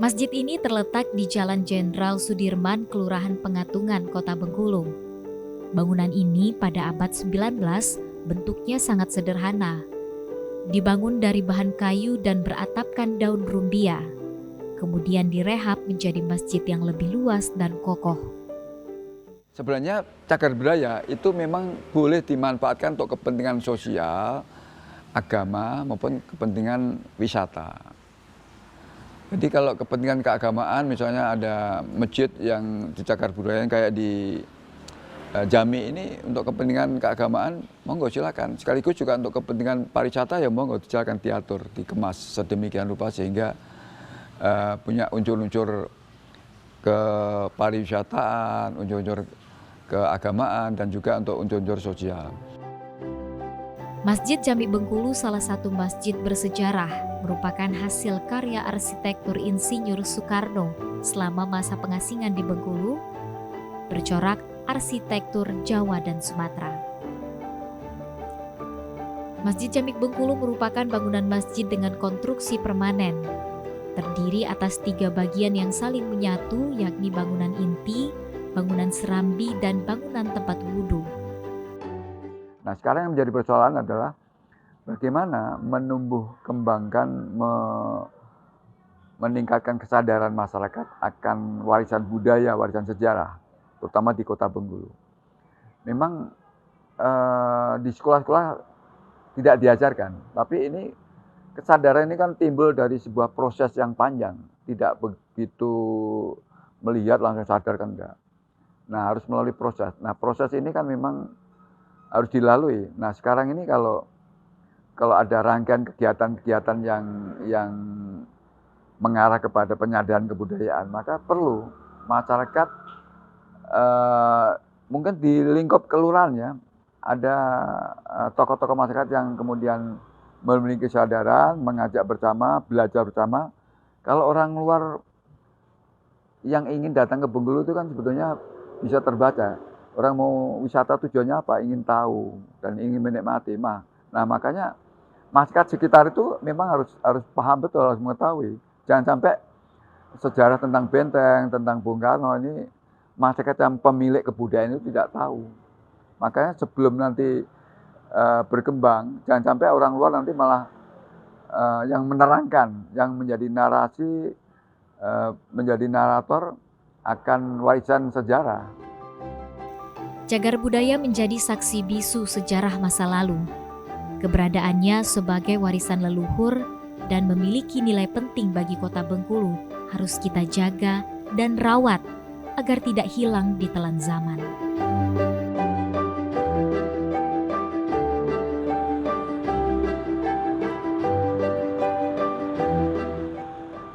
Masjid ini terletak di Jalan Jenderal Sudirman, Kelurahan Pengatungan, Kota Bengkulu. Bangunan ini pada abad 19 bentuknya sangat sederhana. Dibangun dari bahan kayu dan beratapkan daun rumbia. Kemudian direhab menjadi masjid yang lebih luas dan kokoh. Sebenarnya cagar budaya itu memang boleh dimanfaatkan untuk kepentingan sosial, agama maupun kepentingan wisata. Jadi kalau kepentingan keagamaan misalnya ada masjid yang di cagar budaya kayak di Jami ini untuk kepentingan keagamaan monggo silakan. Sekaligus juga untuk kepentingan pariwisata ya monggo silakan diatur, dikemas sedemikian rupa sehingga punya unsur-unsur kepariwisataan, unsur-unsur keagamaan dan juga untuk unsur-unsur sosial. Masjid Jami Bengkulu salah satu masjid bersejarah, merupakan hasil karya arsitektur Insinyur Soekarno selama masa pengasingan di Bengkulu, bercorak arsitektur Jawa dan Sumatera. Masjid Jami Bengkulu merupakan bangunan masjid dengan konstruksi permanen, terdiri atas 3 bagian yang saling menyatu, yakni bangunan inti, bangunan serambi, dan bangunan tempat wudhu. Nah sekarang yang menjadi persoalan adalah bagaimana menumbuh kembangkan, meningkatkan kesadaran masyarakat akan warisan budaya, warisan sejarah, terutama di Kota Bengkulu. Memang di sekolah-sekolah tidak diajarkan, tapi ini kesadaran ini kan timbul dari sebuah proses yang panjang, tidak begitu melihat langsung sadar kan enggak. Nah harus melalui proses. Nah proses ini kan memang harus dilalui. Nah sekarang ini kalau ada rangkaian kegiatan-kegiatan yang mengarah kepada penyadaran kebudayaan, maka perlu masyarakat mungkin di lingkup kelurahan ya ada tokoh-tokoh masyarakat yang kemudian memiliki kesadaran, mengajak bersama, belajar bersama. Kalau orang luar yang ingin datang ke Bengkulu itu kan sebetulnya bisa terbaca. Orang mau wisata tujuannya apa? Ingin tahu dan ingin menikmati. Nah makanya masyarakat sekitar itu memang harus paham betul, harus mengetahui. Jangan sampai sejarah tentang Benteng, tentang Bung Karno ini masyarakat yang pemilik kebudayaan itu tidak tahu. Makanya sebelum nanti berkembang, jangan sampai orang luar nanti malah yang menerangkan, yang menjadi narasi, menjadi narator akan warisan sejarah. Cagar budaya menjadi saksi bisu sejarah masa lalu. Keberadaannya sebagai warisan leluhur dan memiliki nilai penting bagi Kota Bengkulu harus kita jaga dan rawat agar tidak hilang di telan zaman.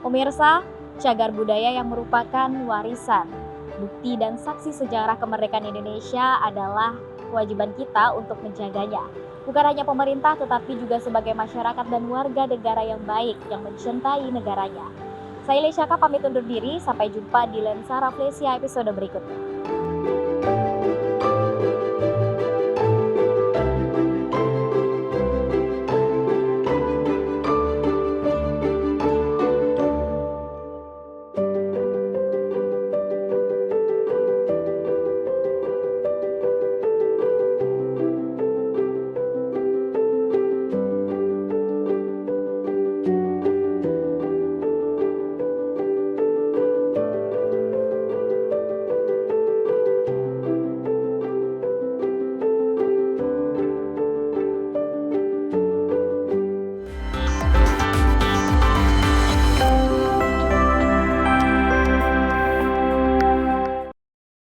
Pemirsa, cagar budaya yang merupakan warisan, bukti dan saksi sejarah kemerdekaan Indonesia adalah kewajiban kita untuk menjaganya. Bukan hanya pemerintah tetapi juga sebagai masyarakat dan warga negara yang baik yang mencintai negaranya. Saya Lesiaka pamit undur diri, sampai jumpa di Lensa Rafflesia episode berikutnya.